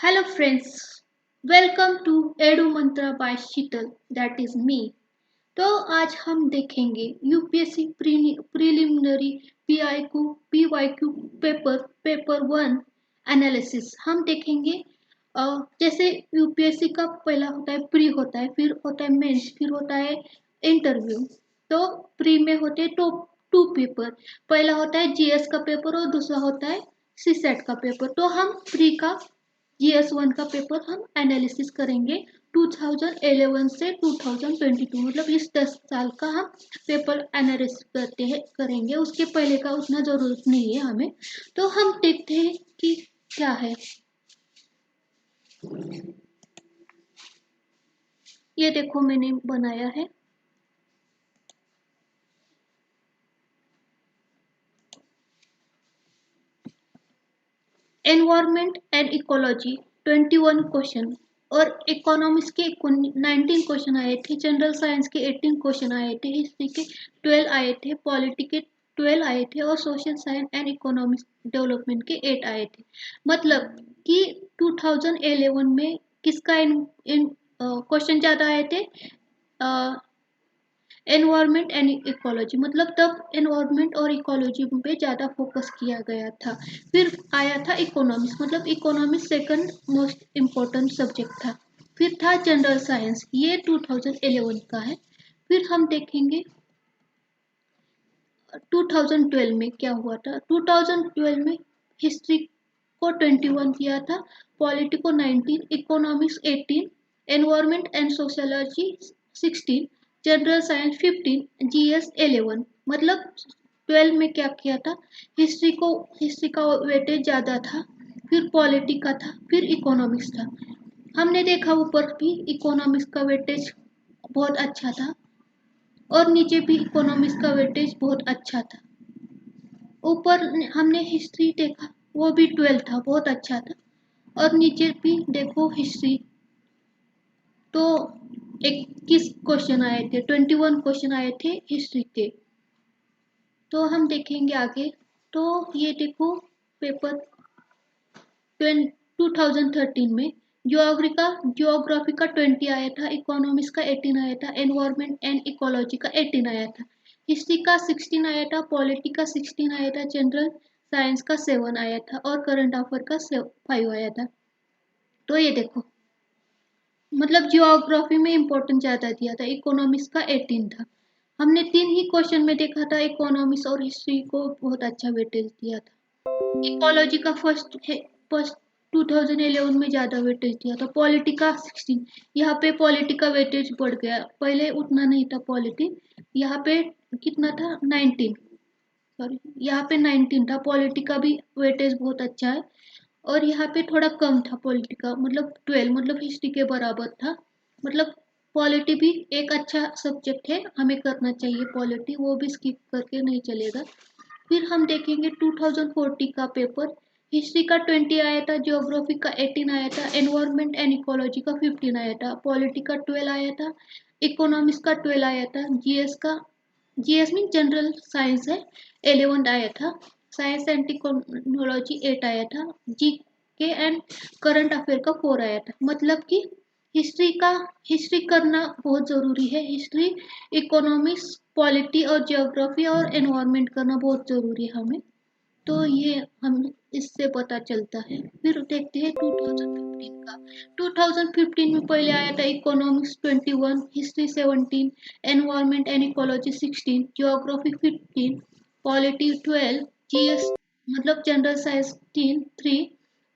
Hello friends, welcome to Edu Mantra by Shital, that is me. तो आज हम देखेंगे UPSC preliminary PYQ paper one analysis हम देखेंगे। जैसे यूपीएससी का पहला होता है प्री होता है, फिर होता है मेंस, फिर होता है इंटरव्यू। तो प्री में होते हैं टू पेपर, पहला होता है जीएस का पेपर और दूसरा होता है सीसेट का पेपर। तो हम प्री का जीएस वन का पेपर हम एनालिसिस करेंगे 2011 से 2022, मतलब इस 10 साल का हम पेपर एनालिसिस करेंगे। उसके पहले का उतना जरूरत नहीं है हमें। तो हम देखते हैं कि क्या है। ये देखो मैंने बनाया है। एनवायरमेंट एंड इकोलॉजी 21 क्वेश्चन और इकोनॉमिक्स के 19 क्वेश्चन आए थे, जनरल साइंस के 18 क्वेश्चन आए थे, हिस्ट्री के 12 आए थे, पॉलिटी के 12 आए थे और social science and economics development के 8 आए थे। मतलब कि 2011 में किसका इन क्वेश्चन ज़्यादा आए थे? एनवायरमेंट एंड इकोलॉजी, मतलब तब एनवायरमेंट और इकोलॉजी पे ज़्यादा फोकस किया गया था। फिर आया था इकोनॉमिक्स, मतलब economics second most important subject था। फिर था जनरल साइंस, ये 2011 का है। फिर हम देखेंगे 2012 में क्या हुआ था। 2012 में हिस्ट्री को 21 दिया था, पॉलिटी को 19, economics 18, environment and sociology 16, general science 15, GS 11। मतलब 12 में क्या किया था, हिस्ट्री का वेटेज ज़्यादा था, फिर पॉलिटी का था, फिर इकोनॉमिक्स था। हमने देखा ऊपर भी इकोनॉमिक्स का वेटेज बहुत अच्छा था और नीचे भी इकोनॉमिक्स का वेटेज बहुत अच्छा था। ऊपर हमने हिस्ट्री देखा, वो भी 12 था, बहुत अच्छा था। और नीचे भी देखो हिस्ट्री, तो 21 क्वेश्चन आए थे, 21 क्वेश्चन आए थे हिस्ट्री के। तो हम देखेंगे आगे। तो ये देखो पेपर 2013 में ज्योग्राफी का 20 आया था, इकोनॉमिक्स का 18 आया था, एनवायरमेंट एंड इकोलॉजी का 18 आया था, हिस्ट्री का 16 आया था, पॉलिटी का 16 आया था, जनरल साइंस का 7 आया था और करंट अफेयर का 5 आया था। तो ये देखो, मतलब जियोग्राफी में इम्पोर्टेंस ज़्यादा दिया था, इकोनॉमिक्स का 18 था। हमने 3 ही क्वेश्चन में देखा था, इकोनॉमिक्स और हिस्ट्री को बहुत अच्छा वेटेज दिया था। इकोलॉजी का फर्स्ट 2011 में ज़्यादा वेटेज दिया था, पॉलिटी का 16। यहाँ पे पॉलिटी का वेटेज बढ़ गया, पहले उतना नहीं था पॉलिटी। यहाँ पे कितना था, 19, सॉरी यहाँ पे 19 था। पॉलिटी का भी वेटेज बहुत अच्छा है और यहाँ पे थोड़ा कम था पॉलिटी का, मतलब 12, मतलब हिस्ट्री के बराबर था। मतलब पॉलिटी भी एक अच्छा सब्जेक्ट है, हमें करना चाहिए पॉलिटी, वो भी स्किप करके नहीं चलेगा। फिर हम देखेंगे 2040 का पेपर, हिस्ट्री का 20 आया था, ज्योग्राफी का 18 आया था, एनवायरमेंट एंड इकोलॉजी का 15 आया था, पॉलिटी का 12 आया था, इकोनॉमिक्स का 12 आया था, जीएस में जनरल साइंस है 11 आया था, साइंस एंड टेक्नोलॉजी 8 आया था, जी के एंड करंट अफेयर का 4 आया था। मतलब कि हिस्ट्री करना बहुत ज़रूरी है। हिस्ट्री, इकोनॉमिक्स, पॉलिटी और जियोग्राफी और एनवायरनमेंट करना बहुत ज़रूरी है हमें। तो ये हम इससे पता चलता है। फिर देखते हैं 2015 का। 2015 में पहले आया था economics 21, history 17, environment and ecology 16, geography 15, polity 12, GS मतलब जनरल साइंस 3,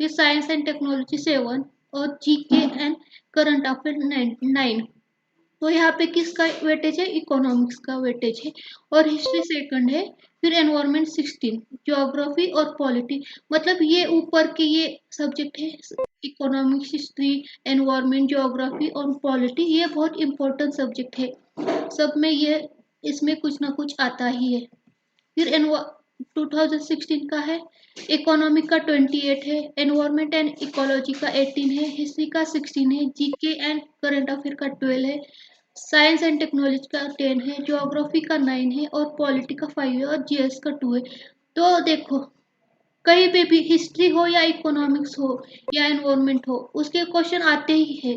फिर साइंस एंड टेक्नोलॉजी 7 और जीके एंड करंट अफेयर 9। तो यहाँ पे किसका वेटेज है, इकोनॉमिक्स का वेटेज है और हिस्ट्री सेकंड है, फिर एनवायरनमेंट 16, ज्योग्राफी और पॉलिटी। मतलब ये ऊपर के ये सब्जेक्ट है, इकोनॉमिक्स, हिस्ट्री, एनवायरनमेंट, ज्योग्राफी और पॉलिटी, ये बहुत इंपॉर्टेंट सब्जेक्ट है। सब में ये इसमें कुछ ना कुछ आता ही है। फिर 2016 का है, इकोनॉमिक का 28 है, एनवायरनमेंट एंड इकोलॉजी का 18 है, हिस्ट्री का 16 है, जीके एंड करंट अफेयर का 12 है, साइंस एंड टेक्नोलॉजी का 10 है, ज्योग्राफी का 9 है और पॉलिटी का 5 है और जीएस का 2 है। तो देखो कहीं पे भी हिस्ट्री हो या इकोनॉमिक्स हो या एनवायरमेंट हो, उसके क्वेश्चन आते ही है।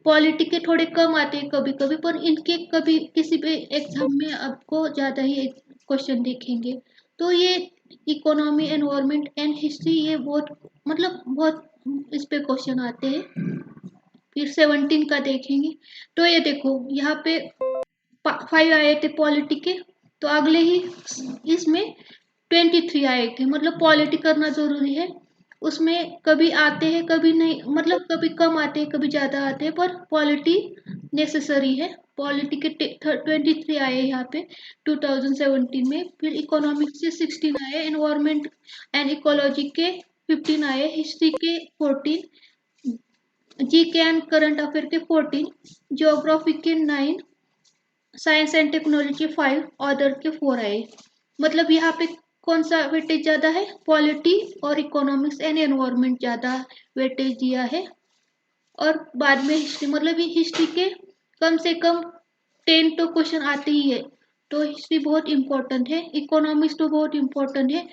पॉलिटी के थोड़े कम आते हैं कभी कभी, पर इनके कभी किसी भी एग्जाम में आपको ज़्यादा ही क्वेश्चन देखेंगे। तो ये इकोनॉमी, एनवायरमेंट एंड हिस्ट्री, ये बहुत मतलब बहुत इस पे क्वेश्चन आते हैं। फिर 17 का देखेंगे। तो ये देखो यहाँ पे 5 आए थे पॉलिटी के, तो अगले ही इसमें 23 आए थे। मतलब पॉलिटी करना जरूरी है, उसमें कभी आते हैं कभी नहीं, मतलब कभी कम आते हैं कभी ज्यादा आते हैं, पर पॉलिटी नेसेसरी है। पॉलिटी के 23 आए यहाँ पे 2017 में। फिर इकोनॉमिक्स से 16 आए, एनवायरमेंट एंड इकोलॉजी के 15 आए, हिस्ट्री के 14, जी के एंड करंट अफेयर के 14, ज्योग्राफी के 9, साइंस एंड टेक्नोलॉजी 5, अदर के 4 आए। मतलब यहाँ पे कौन सा वेटेज ज्यादा है? पॉलिटी और इकोनॉमिक्स एंड एनवायरमेंट ज्यादा वेटेज दिया है। और बाद में हिस्ट्री, मतलब ये हिस्ट्री के कम से कम 10 तो क्वेश्चन आते ही है। तो हिस्ट्री बहुत इंपॉर्टेंट है, इकोनॉमिक्स तो बहुत इंपॉर्टेंट है,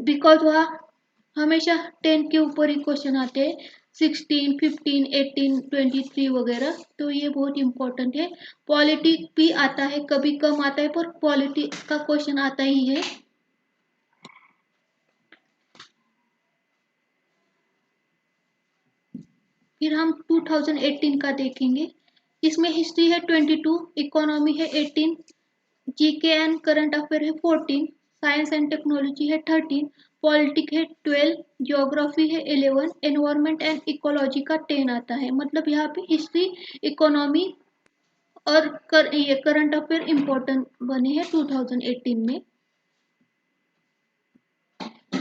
बिकॉज वहाँ हमेशा 10 के ऊपर ही क्वेश्चन आते हैं, 16, 15, 18, 23 वगैरह। तो ये बहुत इंपॉर्टेंट है। पॉलिटी भी आता है, कभी कम आता है, पर पॉलिटी का क्वेश्चन आता ही है। फिर हम 2018 का देखेंगे। इसमें हिस्ट्री है 22, इकोनॉमी है 18, जीके एंड करंट अफेयर है 14, साइंस एंड टेक्नोलॉजी है 13, पॉलिटिक है 12, ज्योग्राफी है 11, एनवायरमेंट एंड इकोलॉजी का 10 आता है। मतलब यहाँ पे हिस्ट्री, इकोनॉमी और ये करंट अफेयर इम्पोर्टेंट बने हैं 2018 में।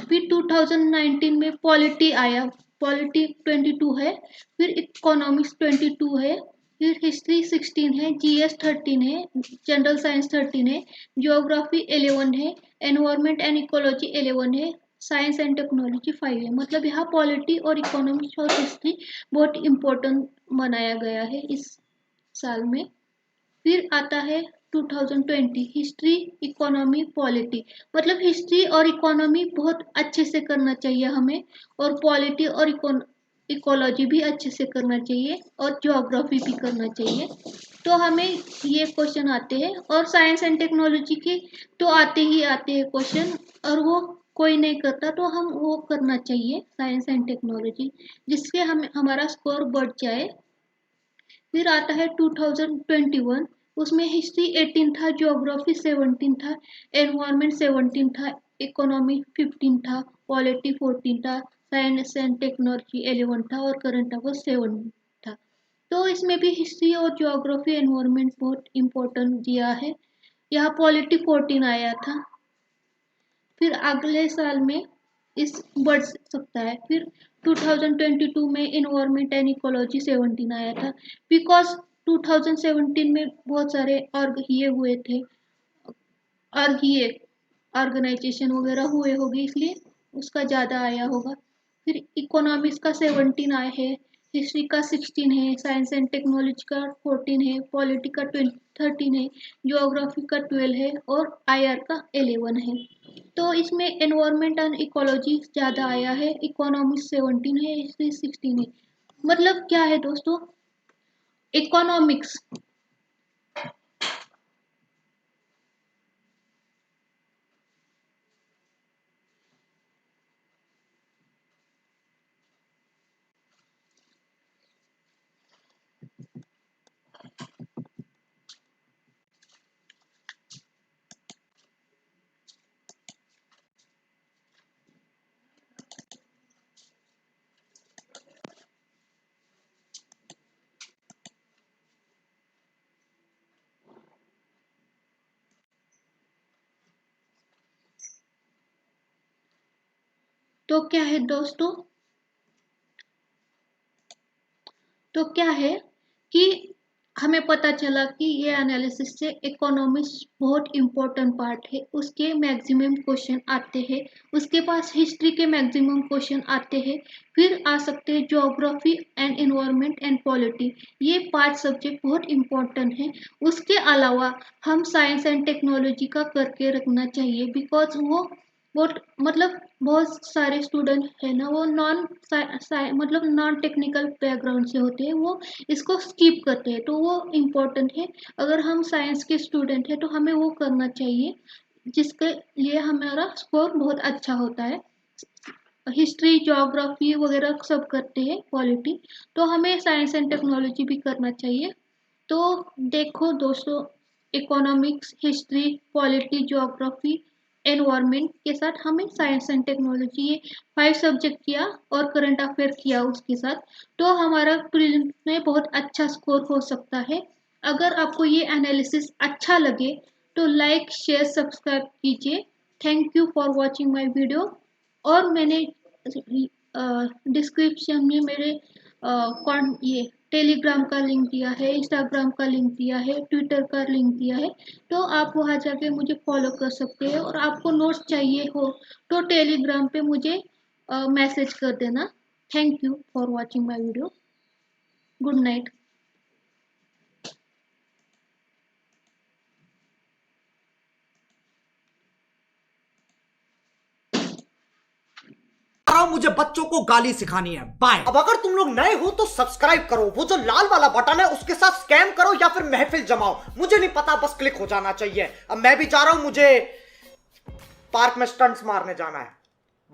फिर 2019 में पॉलिटी आया, पॉलिटी 22 है, फिर इकोनॉमिक्स 22 है, फिर हिस्ट्री 16 है, जीएस 13 है, जनरल साइंस 13 है, ज्योग्राफी 11 है, एनवायरमेंट एंड इकोलॉजी 11 है, साइंस एंड टेक्नोलॉजी 5 है। मतलब यहाँ पॉलिटी और इकोनॉमिक्स और हिस्ट्री बहुत इम्पोर्टेंट बनाया गया है इस साल में। फिर आता है 2020, हिस्ट्री, इकोनॉमी, पॉलिटी। मतलब हिस्ट्री और इकोनॉमी बहुत अच्छे से करना चाहिए हमें, और पॉलिटी और इकोलॉजी भी अच्छे से करना चाहिए, और ज्योग्राफी भी करना चाहिए। तो हमें ये क्वेश्चन आते हैं। और साइंस एंड टेक्नोलॉजी के तो आते ही आते हैं क्वेश्चन, और वो कोई नहीं करता, तो हम वो करना चाहिए साइंस एंड टेक्नोलॉजी, जिससे हम हमारा स्कोर बढ़ जाए। फिर आता है 2021, उसमें हिस्ट्री 18 था, ज्योग्राफी 17 था, एनवायरनमेंट 17 था, इकोनॉमी 15 था, पॉलिटी 14 था, साइंस एंड टेक्नोलॉजी 11 था, और करंट अफेयर 7 था। तो इसमें भी हिस्ट्री और ज्योग्राफी, एनवायरनमेंट बहुत इंपॉर्टेंट दिया है। यहाँ पॉलिटी 14 आया था। फिर अगले साल में इस बढ़ सकता है। फिर 2022 में इन्वायरमेंट एंड इकोलॉजी 17 आया था, बिकॉज 2017 में बहुत सारे अर्ग ये हुए थे, अर्ग ये ऑर्गेनाइजेशन वगैरह हुए होंगे, इसलिए उसका ज़्यादा आया होगा। फिर इकोनॉमिक्स का 17 आया है, हिस्ट्री का 16 है, साइंस एंड टेक्नोलॉजी का 14 है, पॉलिटी का 13 है, ज्योग्राफी का 12 है, और आईआर का 11 है। तो इसमें एनवायरमेंट एंड इकोलॉजी ज़्यादा आया है, इकोनॉमिक्स 17 है, हिस्ट्री 16 है। मतलब क्या है दोस्तों, इकोनॉमिक्स तो क्या है दोस्तों, तो क्या है कि हमें पता चला कि ये एनालिसिस से इकोनॉमिक्स बहुत इंपॉर्टेंट पार्ट है, उसके मैक्सिमम क्वेश्चन आते हैं, उसके पास हिस्ट्री के मैक्सिमम क्वेश्चन आते हैं, फिर आ सकते हैं geography and environment and polity. ये 5 सब्जेक्ट बहुत इंपॉर्टेंट हैं। उसके अलावा हम साइंस एंड टेक्नोलॉजी का करके रखना चाहिए, बिकॉज वो बहुत सारे स्टूडेंट है ना, वो नॉन टेक्निकल बैकग्राउंड से होते हैं, वो इसको स्किप करते हैं, तो वो इम्पोर्टेंट है। अगर हम साइंस के स्टूडेंट हैं तो हमें वो करना चाहिए, जिसके लिए हमारा स्कोर बहुत अच्छा होता है। हिस्ट्री, ज्योग्राफी वगैरह सब करते हैं, पॉलिटी, तो हमें साइंस एंड टेक्नोलॉजी भी करना चाहिए। तो देखो दोस्तों, economics, history, polity, geography, environment के साथ हमें साइंस एंड टेक्नोलॉजी, ये 5 सब्जेक्ट किया और करंट अफेयर किया उसके साथ, तो हमारा प्रीलिम्स में बहुत अच्छा स्कोर हो सकता है। अगर आपको ये एनालिसिस अच्छा लगे तो लाइक, शेयर, सब्सक्राइब कीजिए। Thank you for watching my video. और मैंने डिस्क्रिप्शन में मेरे कौन ये टेलीग्राम का लिंक दिया है, इंस्टाग्राम का लिंक दिया है, ट्विटर का लिंक दिया है, तो आप वहाँ जाके मुझे फॉलो कर सकते हैं। और आपको नोट्स चाहिए हो तो टेलीग्राम पे मुझे मैसेज कर देना। Thank you for watching my video. Good night. मुझे बच्चों को गाली सिखानी है। बाय। अब अगर तुम लोग नए हो तो सब्सक्राइब करो, वो जो लाल वाला बटन है उसके साथ स्कैम करो या फिर महफिल जमाओ, मुझे नहीं पता, बस क्लिक हो जाना चाहिए। अब मैं भी जा रहा हूं, मुझे पार्क में स्टंट्स मारने जाना है।